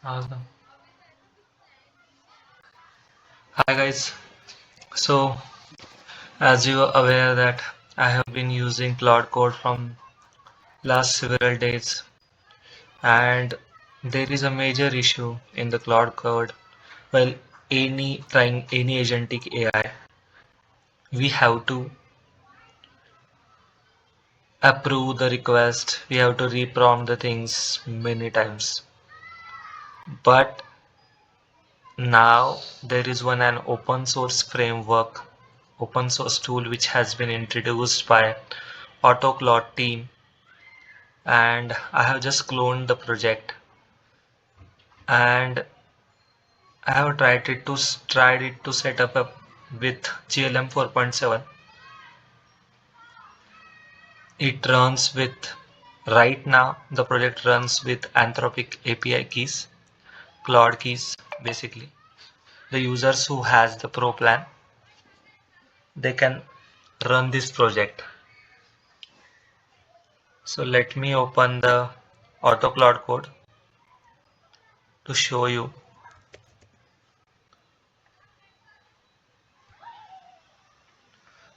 Awesome. Hi guys. So as you are aware that I have been using Cloud Code from last several days, and there is a major issue in the Cloud Code. Well, trying any agentic AI, we have to approve the request, we have to reprompt the things many times. But now there is an open source framework, open source tool which has been introduced by AutoClaude team, and I have just cloned the project and I have tried it to set up with GLM 4.7. It runs with right now the project runs with Anthropic API keys, Claude keys basically. The users who has the pro plan, they can run this project. So let me open the AutoClaude code to show you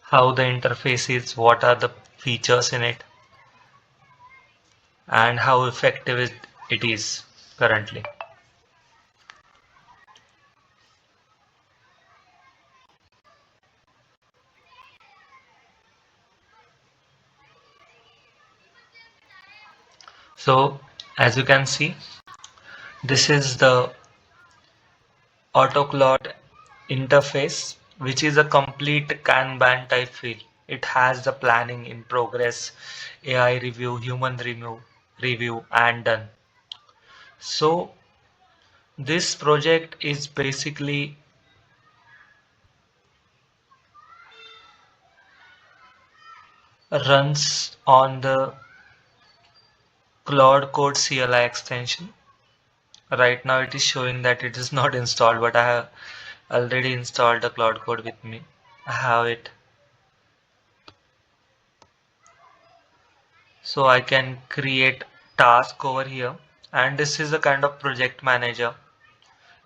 how the interface is, what are the features in it, and how effective it is currently. So as you can see, this is the AutoClaude interface, which is a complete Kanban type feel. It has the planning in progress, AI review, human review, and done. So this project is basically runs on the Cloud Code CLI extension. Right now it is showing that it is not installed, but I have already installed the Cloud Code with me. I have it. So I can create task over here, and this is a kind of project manager.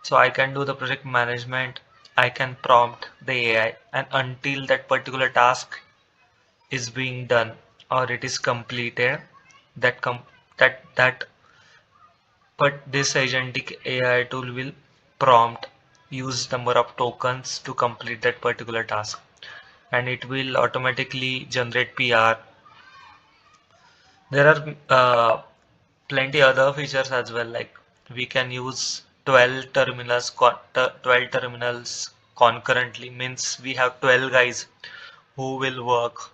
So I can do the project management. I can prompt the AI, and until that particular task is being done or it is completed, that com that but this agentic AI tool will prompt use number of tokens to complete that particular task, and it will automatically generate PR. There are plenty other features as well, like we can use 12 terminals concurrently, means we have 12 guys who will work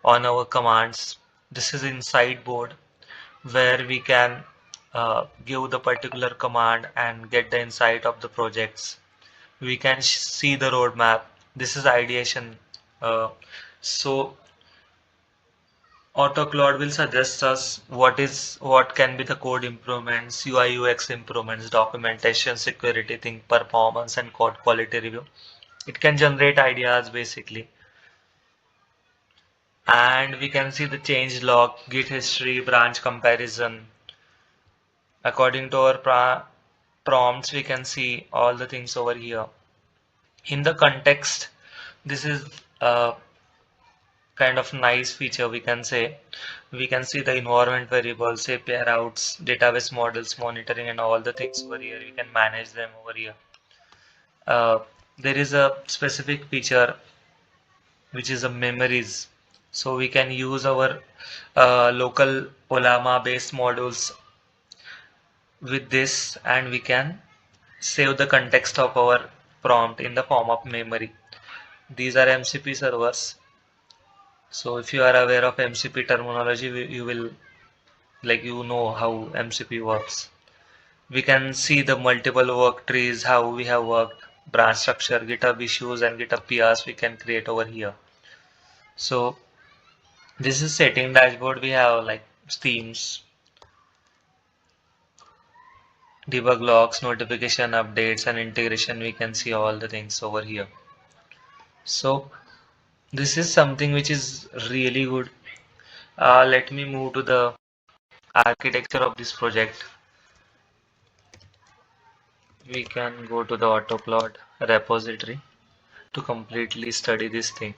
on our commands. This is inside board where we can give the particular command and get the insight of the projects. We can see the roadmap. This is ideation. So AutoCloud will suggest us what can be the code improvements, UI UX improvements, documentation, security thing, performance, and code quality review. It can generate ideas basically, and we can see the change log, Git history, branch comparison. According to our prompts, we can see all the things over here. In the context, this is a kind of nice feature, we can say. We can see the environment variables, API routes, database models, monitoring, and all the things over here. We can manage them over here. Uh, there is a specific feature which is a memories. So we can use our local Olama based models with this, and we can save the context of our prompt in the form of memory. These are MCP servers. So if you are aware of MCP terminology, you will know how MCP works. We can see the multiple work trees, how we have worked, branch structure, GitHub issues, and GitHub PRs we can create over here. So this is setting dashboard. We have like themes, debug logs, notification updates, and integration. We can see all the things over here. So this is something which is really good. Let me move to the architecture of this project. we can go to the AutoClaude repository to completely study this thing.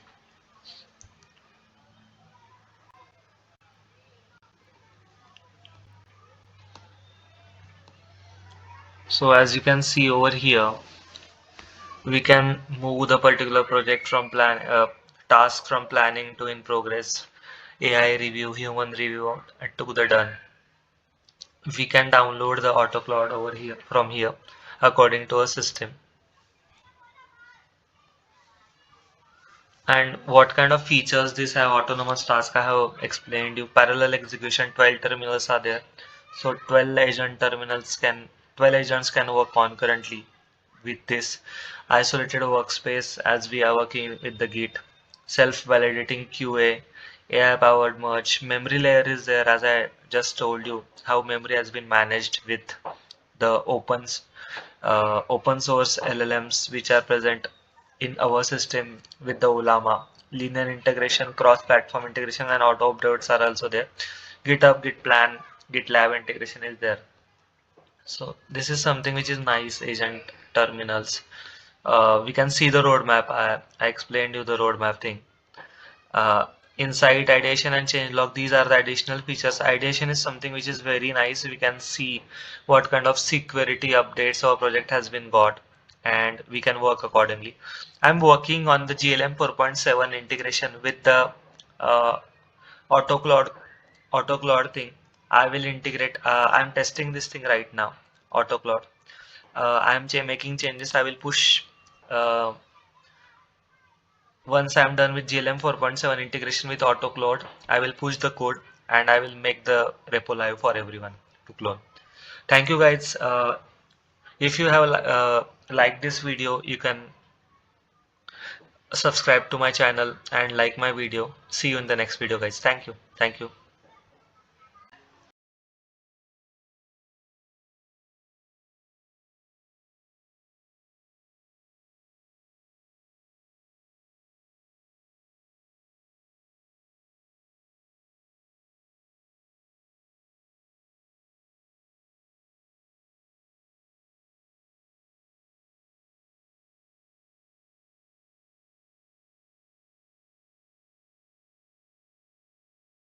So as you can see over here, we can move the particular project from task from planning to in progress, AI review, human review, to the done. We can download the AutoClaude over here from here according to a system. And what kind of features this have autonomous task I have explained you. Parallel execution, 12 terminals are there. So 12 agents can work concurrently with this. Isolated workspace as we are working with the Git. Self-validating QA, AI powered merge. Memory layer is there as I just told you how memory has been managed with the open source LLMs which are present in our system with the Ulama. Linear integration, cross-platform integration, and auto updates are also there. GitHub, Gitplan, GitLab integration is there. So this is something which is nice. Agent terminals. We can see the roadmap. I explained you the roadmap thing. uh, Insight, ideation, and changelog, these are the additional features. Ideation is something which is very nice. We can see what kind of security updates our project has been got, and we can work accordingly. I'm working on the GLM 4.7 integration with the uh, AutoClaude thing. I will integrate. I'm testing this thing right now. AutoClaude. I'm making changes. I will push. Uh, Once I'm done with GLM 4.7 integration with AutoClaude, I will push the code and I will make the repo live for everyone to clone. Thank you guys. If you have liked this video, you can subscribe to my channel and like my video. See you in the next video, guys. Thank you. Thank you.